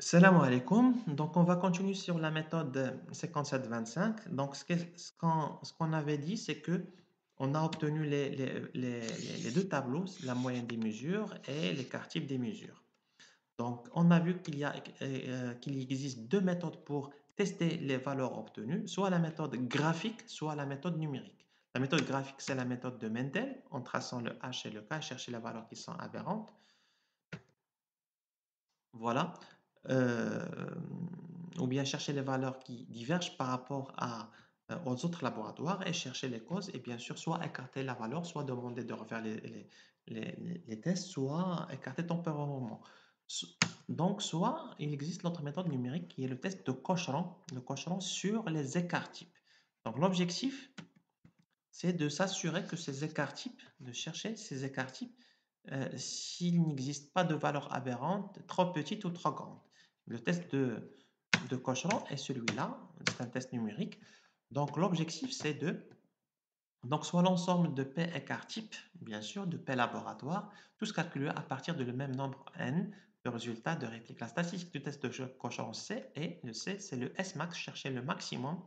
Salam alaikum. Donc, on va continuer sur la méthode 57-25. Donc, ce qu'on avait dit, c'est que on a obtenu les deux tableaux, la moyenne des mesures et l'écart type des mesures. Donc, on a vu qu'il existe deux méthodes pour tester les valeurs obtenues, soit la méthode graphique, soit la méthode numérique. La méthode graphique, c'est la méthode de Mendel, en traçant le H et le K, chercher les valeurs qui sont aberrantes. Voilà. Euh, ou bien chercher les valeurs qui divergent par rapport aux autres laboratoires et chercher les causes et bien sûr soit écarter la valeur, soit demander de refaire les tests, soit écarter temporairement. So- Donc, soit il existe l'autre méthode numérique qui est le test de Cochran, le Cochran sur les écarts types. Donc, l'objectif, c'est de s'assurer que ces écarts types, de chercher ces écarts types, s'il n'existe pas de valeur aberrante trop petite ou trop grande. Le test de Cochran est celui-là, c'est un test numérique. Donc l'objectif c'est donc soit l'ensemble de P écarts types, bien sûr, de P laboratoire, tous calculés à partir de le même nombre n de résultats de réplique. La statistique du test de Cochran C et le C c'est le S max, chercher le maximum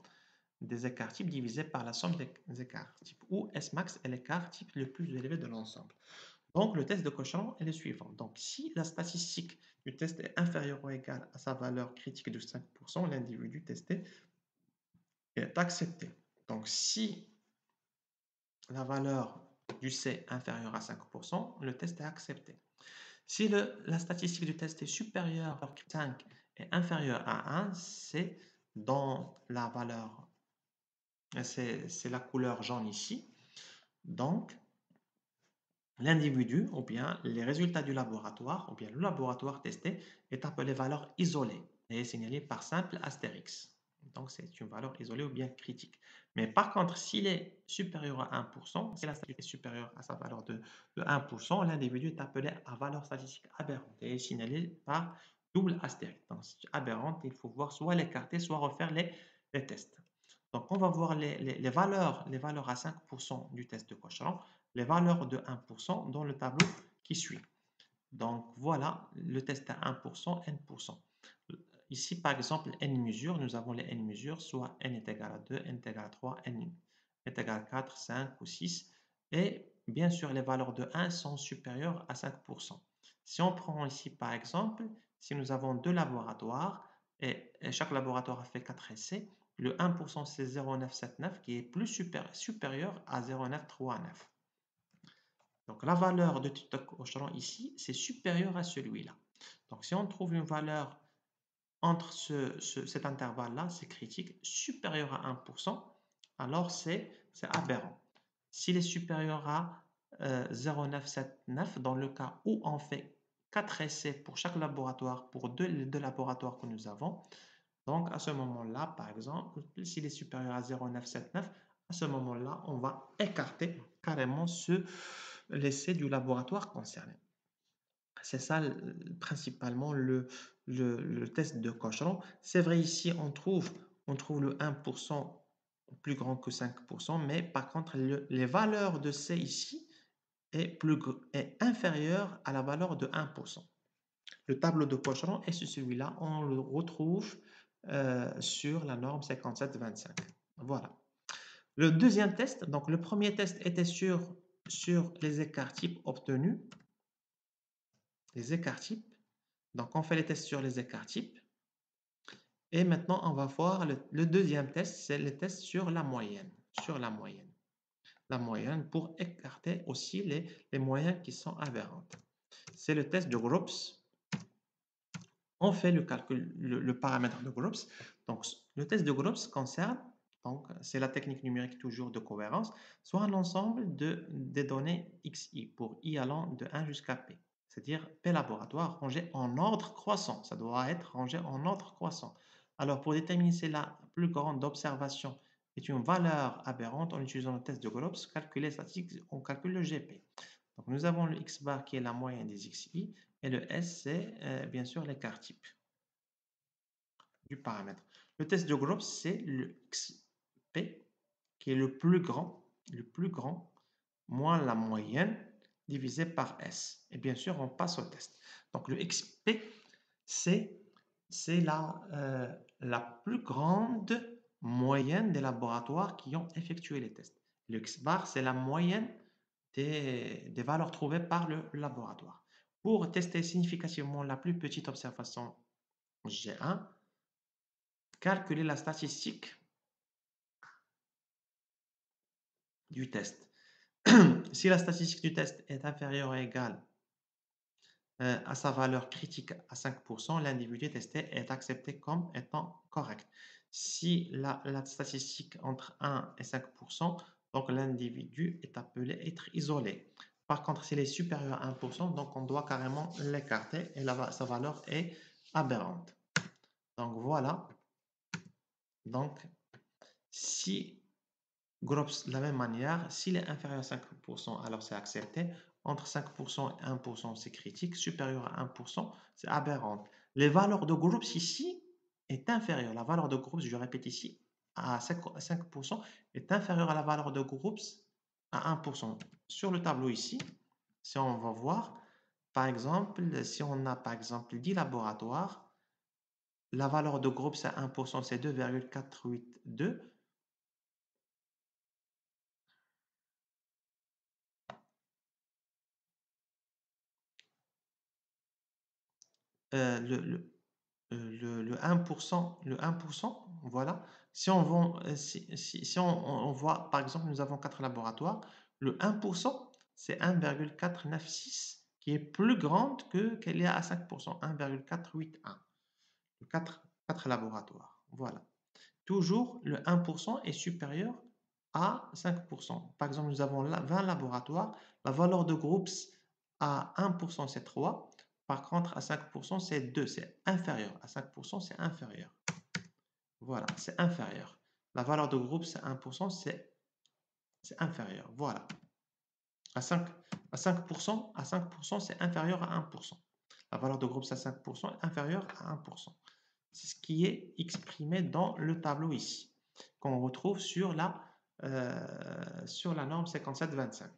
des écarts types divisé par la somme des écarts types, où S max est l'écart type le plus élevé de l'ensemble. Donc, le test de Cochran est le suivant. Donc, si la statistique du test est inférieure ou égale à sa valeur critique de 5%, l'individu testé est accepté. Donc, si la valeur du C est inférieure à 5%, le test est accepté. Si la statistique du test est supérieure à 5 et inférieure à 1, c'est dans la valeur, c'est la couleur jaune ici. Donc, l'individu ou bien les résultats du laboratoire ou bien le laboratoire testé est appelé valeur isolée et est signalé par simple astérix. Donc, c'est une valeur isolée ou bien critique. Mais par contre, s'il est supérieur à 1%, si la statistique est supérieure à sa valeur de 1%, l'individu est appelé à valeur statistique aberrante et est signalé par double astérix. Donc, si c'est aberrante, il faut voir soit l'écarter, soit refaire les tests. Donc, on va voir les valeurs à 5% du test de Cochran, les valeurs de 1% dans le tableau qui suit. Donc, voilà le test à 1%, N%. Ici, par exemple, N mesures, nous avons les N mesures, soit N est égal à 2, N est égal à 3, N est égal à 4, 5 ou 6. Et bien sûr, les valeurs de 1 sont supérieures à 5%. Si on prend ici, par exemple, si nous avons deux laboratoires et chaque laboratoire a fait 4 essais, le 1% c'est 0,979 qui est plus supérieur à 0,939. Donc la valeur de TikTok Ocheron ici, c'est supérieur à celui-là. Donc si on trouve une valeur entre cet intervalle-là, c'est critique, supérieur à 1%, alors c'est aberrant. S'il est supérieur à 0,979, dans le cas où on fait 4 essais pour chaque laboratoire, pour les deux laboratoires que nous avons, donc à ce moment-là, par exemple, s'il est supérieur à 0,979, à ce moment-là, on va écarter carrément l'essai du laboratoire concerné. C'est ça principalement le test de Cochran. C'est vrai ici, on trouve le 1% plus grand que 5%, mais par contre, les valeurs de C ici est inférieure à la valeur de 1%. Le tableau de Cochran est celui-là, on le retrouve sur la norme 57-25. Voilà. Le deuxième test, donc le premier test était sur les écarts types obtenus, les écarts types. Donc on fait les tests sur les écarts types. Et maintenant, on va voir le deuxième test, c'est le test sur la moyenne. Sur la moyenne. La moyenne pour écarter aussi les moyennes qui sont aberrantes. C'est le test de Groups. On fait le calcul, le paramètre de Groups. Donc, le test de Groups concerne, donc, c'est la technique numérique toujours de cohérence, soit l'ensemble des données XI pour I allant de 1 jusqu'à P. C'est-à-dire P laboratoire rangé en ordre croissant. Ça doit être rangé en ordre croissant. Alors, pour déterminer si la plus grande observation est une valeur aberrante, en utilisant le test de Groups, calculer statistique, on calcule le GP. Donc, nous avons le X bar qui est la moyenne des XI et le S, c'est bien sûr l'écart type du paramètre. Le test de groupe, c'est le XP qui est le plus grand, moins la moyenne divisé par S. Et bien sûr, on passe au test. Donc, le XP, c'est c'est la plus grande moyenne des laboratoires qui ont effectué les tests. Le X-bar, c'est la moyenne des valeurs trouvées par le laboratoire. Pour tester significativement la plus petite observation G1, calculer la statistique du test. Si la statistique du test est inférieure ou égale à sa valeur critique à 5%, l'individu testé est accepté comme étant correct. Si la statistique entre 1 et 5%, donc l'individu est appelé être isolé. Par contre, s'il est supérieur à 1%, donc on doit carrément l'écarter et sa valeur est aberrante. Donc voilà. Donc, si Grops de la même manière, s'il est inférieur à 5%, alors c'est accepté. Entre 5% et 1%, c'est critique. Supérieur à 1%, c'est aberrant. Les valeurs de Grops ici est inférieure. La valeur de Grops, je répète ici, à 5% est inférieure à la valeur de Grops à 1%. Sur le tableau ici, si on va voir, par exemple, si on a par exemple 10 laboratoires, la valeur de Grops à 1%, c'est 2,482. Le 1%, voilà. Si on, si on voit, par exemple, nous avons 4 laboratoires, le 1%, c'est 1,496 qui est plus grande qu'elle est à 5%, 1,481. Le 4 laboratoires, voilà. Toujours, le 1% est supérieur à 5%. Par exemple, nous avons 20 laboratoires, la valeur de Groupes à 1%, c'est 3. Par contre, à 5%, c'est 2, c'est inférieur. À 5%, c'est inférieur. Voilà, c'est inférieur. La valeur de groupe, c'est 1%, c'est inférieur. Voilà. À 5%, c'est inférieur à 1%. La valeur de groupe, c'est 5%, est inférieure à 1%. C'est ce qui est exprimé dans le tableau ici, qu'on retrouve sur la norme 5725.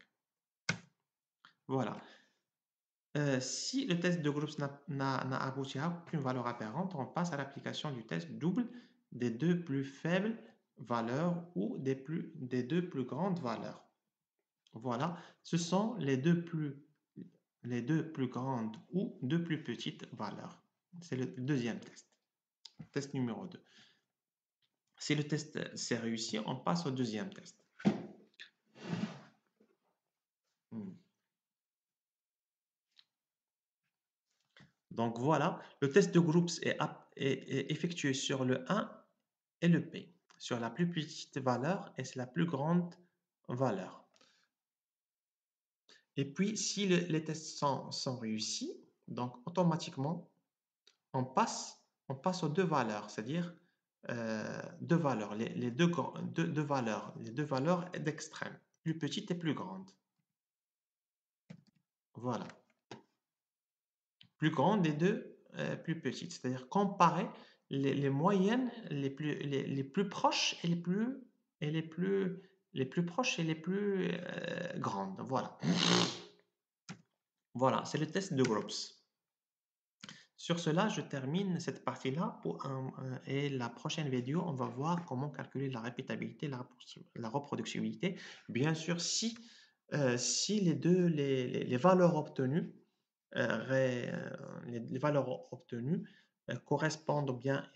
Voilà. Si le test de Groupes n'a abouti à aucune valeur apparente, on passe à l'application du test double des deux plus faibles valeurs ou des deux plus grandes valeurs. Voilà, ce sont les deux plus grandes ou deux plus petites valeurs. C'est le deuxième test, test numéro 2. Si le test s'est réussi, on passe au deuxième test. Donc voilà, le test de groupes est effectué sur le 1 et le P, sur la plus petite valeur et c'est la plus grande valeur. Et puis, si les tests sont réussis, donc automatiquement, on passe aux deux valeurs, c'est-à-dire deux valeurs, les deux valeurs d'extrême, plus petite et plus grande. Voilà. Plus grande et deux plus petites, c'est-à-dire comparer les moyennes les plus proches et les plus proches et les plus grandes. Voilà. Voilà, c'est le test de Groves. Sur cela, je termine cette partie-là et la prochaine vidéo, on va voir comment calculer la répétabilité, la reproductibilité. Bien sûr, si les valeurs obtenues, les valeurs obtenues correspondent ou bien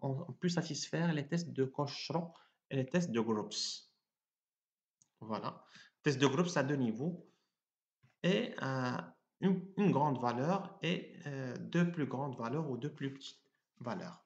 on peut satisfaire les tests de Cochran et les tests de Groves. Voilà. Test de Groves à deux niveaux et une grande valeur et deux plus grandes valeurs ou deux plus petites valeurs.